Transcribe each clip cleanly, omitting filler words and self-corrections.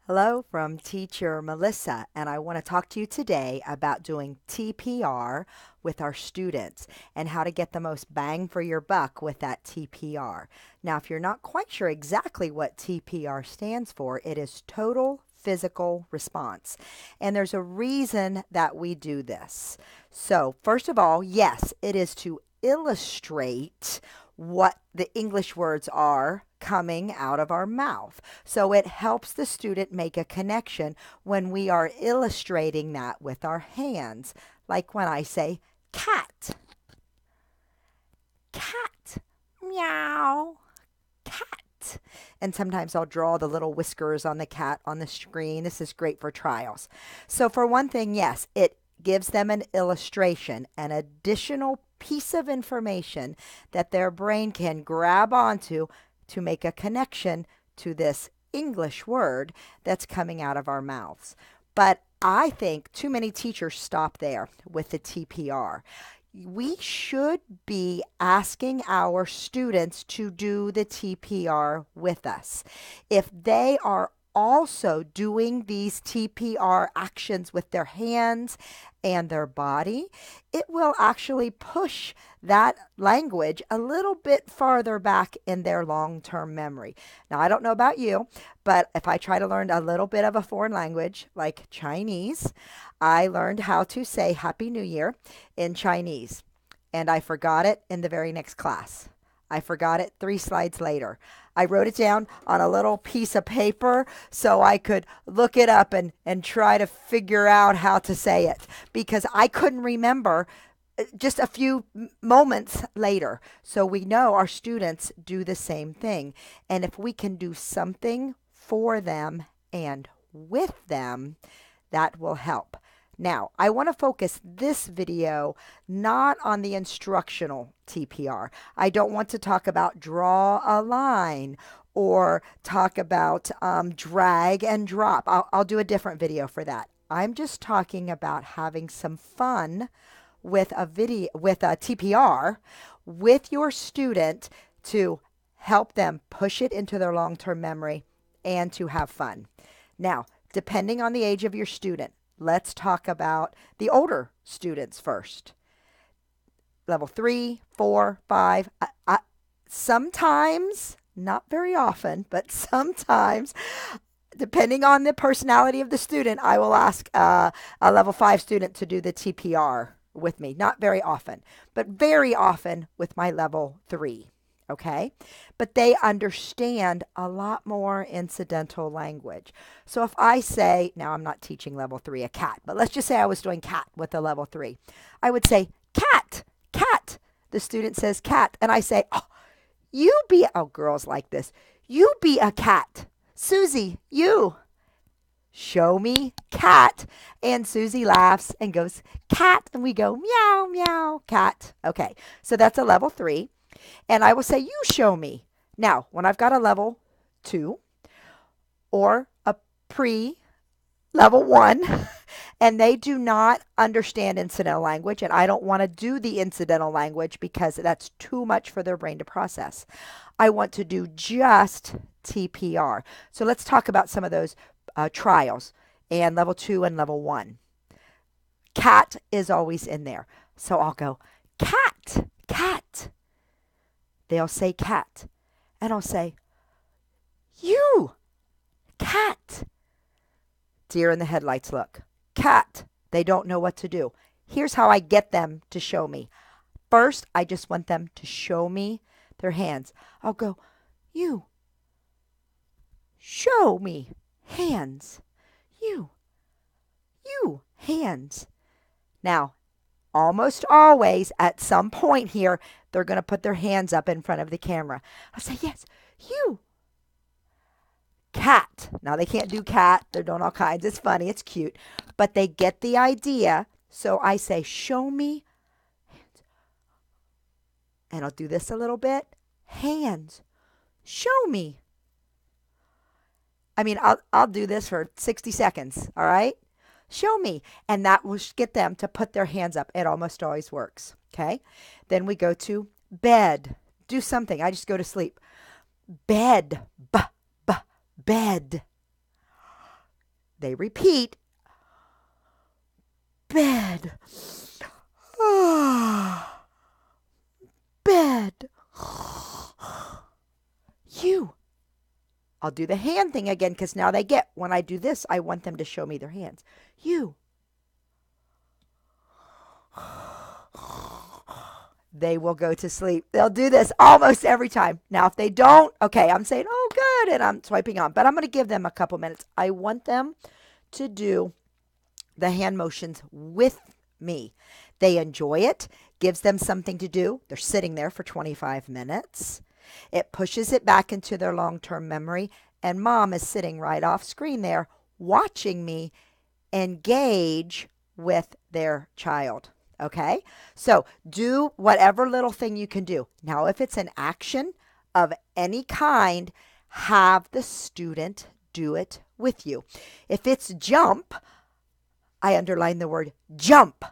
Hello from Teacher Melissa, and I want to talk to you today about doing TPR with our students and how to get the most bang for your buck with that TPR. Now, if you're not quite sure exactly what TPR stands for, it is total physical response. And there's a reason that we do this. So, first of all, yes, it is to illustrate what the English words are coming out of our mouth. So it helps the student make a connection when we are illustrating that with our hands. Like when I say cat, cat, meow, cat. And sometimes I'll draw the little whiskers on the cat on the screen. This is great for trials. So for one thing, yes, it gives them an illustration, an additional piece of information that their brain can grab onto to make a connection to this English word that's coming out of our mouths. But I think too many teachers stop there with the TPR. We should be asking our students to do the TPR with us. If they are also doing these TPR actions with their hands and their body, it will actually push that language a little bit farther back in their long-term memory. Now, I don't know about you, but if I try to learn a little bit of a foreign language like Chinese, I learned how to say Happy New Year in Chinese, and I forgot it in the very next class. I forgot it 3 slides later. I wrote it down on a little piece of paper so I could look it up and try to figure out how to say it because I couldn't remember just a few moments later. So we know our students do the same thing. And if we can do something for them and with them, that will help. Now, I want to focus this video not on the instructional TPR. I don't want to talk about draw a line or talk about drag and drop. I'll do a different video for that. I'm just talking about having some fun with a TPR with your student to help them push it into their long-term memory and to have fun. Now, depending on the age of your student, let's talk about the older students first. Level 3, 4, 5. Sometimes, not very often, but sometimes, depending on the personality of the student, I will ask a level 5 student to do the TPR with me. Not very often, but very often with my level 3. Okay, but they understand a lot more incidental language. So if I say, now I'm not teaching level 3 a cat, but let's just say I was doing cat with a level 3. I would say, cat, cat. The student says cat, and I say, oh, girls like this. You be a cat. Susie, you. Show me cat. And Susie laughs and goes, cat. And we go, meow, meow, cat. Okay, so that's a level 3. And I will say, you show me. Now, when I've got a level 2 or a pre-level 1, and they do not understand incidental language, and I don't want to do the incidental language because that's too much for their brain to process. I want to do just TPR. So let's talk about some of those trials and level 2 and level 1. Cat is always in there. So I'll go, cat, cat. They'll say cat. And I'll say, you, cat. Deer in the headlights look. Cat. They don't know what to do. Here's how I get them to show me. First, I just want them to show me their hands. I'll go, you. Show me hands. You. Hands. Now, almost always at some point here, they're going to put their hands up in front of the camera. I'll say, yes, you. Cat. Now, they can't do cat. They're doing all kinds. It's funny. It's cute. But they get the idea. So I say, show me hands. And I'll do this a little bit. Hands. Show me. I mean, I'll do this for 60 seconds. All right? Show me. And that will get them to put their hands up. It almost always works. Okay? Then we go to bed. Do something. I just go to sleep. Bed. Bed. They repeat, bed, bed, you. I'll do the hand thing again because now they get, when I do this, I want them to show me their hands. You. They will go to sleep. They'll do this almost every time. Now, if they don't, okay, I'm saying, oh, good, and I'm swiping on. But I'm going to give them a couple minutes. I want them to do the hand motions with me. They enjoy it, gives them something to do. They're sitting there for 25 minutes. It pushes it back into their long-term memory, and mom is sitting right off screen there watching me engage with their child. Okay, so do whatever little thing you can do. Now, if it's an action of any kind, have the student do it with you. If it's jump, I underline the word jump.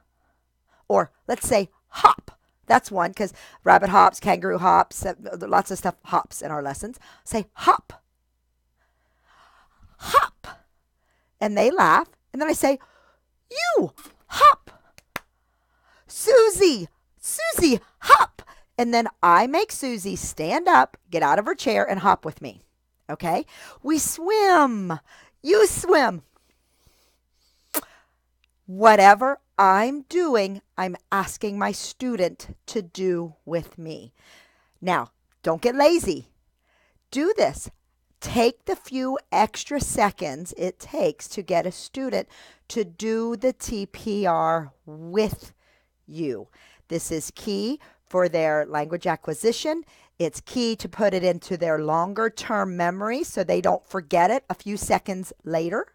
Or let's say hop. That's one, because rabbit hops, kangaroo hops, lots of stuff hops in our lessons. Say hop. Hop. And they laugh. And then I say, you hop. Susie, Susie, hop. And then I make Susie stand up, get out of her chair, and hop with me. Okay? We swim. You swim. Whatever I'm doing, I'm asking my student to do with me. Now, don't get lazy. Do this. Take the few extra seconds it takes to get a student to do the TPR with you. This is key for their language acquisition. It's key to put it into their longer term memory so they don't forget it a few seconds later.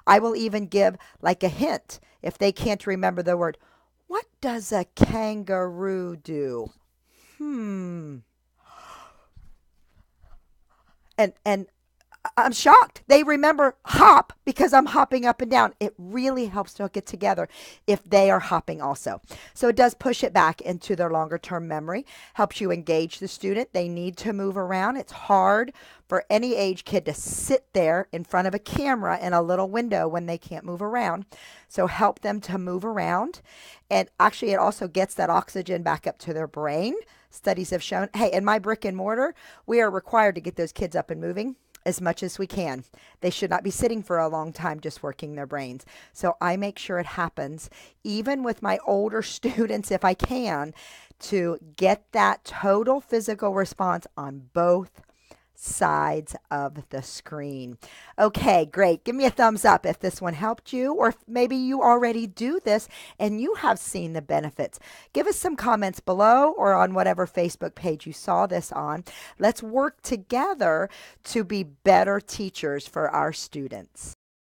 I will even give like a hint if they can't remember the word. What does a kangaroo do? And I'm shocked. They remember hop because I'm hopping up and down. It really helps to hook it together if they are hopping also. So it does push it back into their longer term memory, helps you engage the student. They need to move around. It's hard for any age kid to sit there in front of a camera in a little window when they can't move around. So help them to move around. And actually, it also gets that oxygen back up to their brain. Studies have shown, hey, in my brick and mortar, we are required to get those kids up and moving as much as we can. They should not be sitting for a long time just working their brains. So I make sure it happens, even with my older students, if I can, to get that total physical response on both sides of the screen. Okay, great. Give me a thumbs up if this one helped you, or if maybe you already do this and you have seen the benefits. Give us some comments below or on whatever Facebook page you saw this on. Let's work together to be better teachers for our students.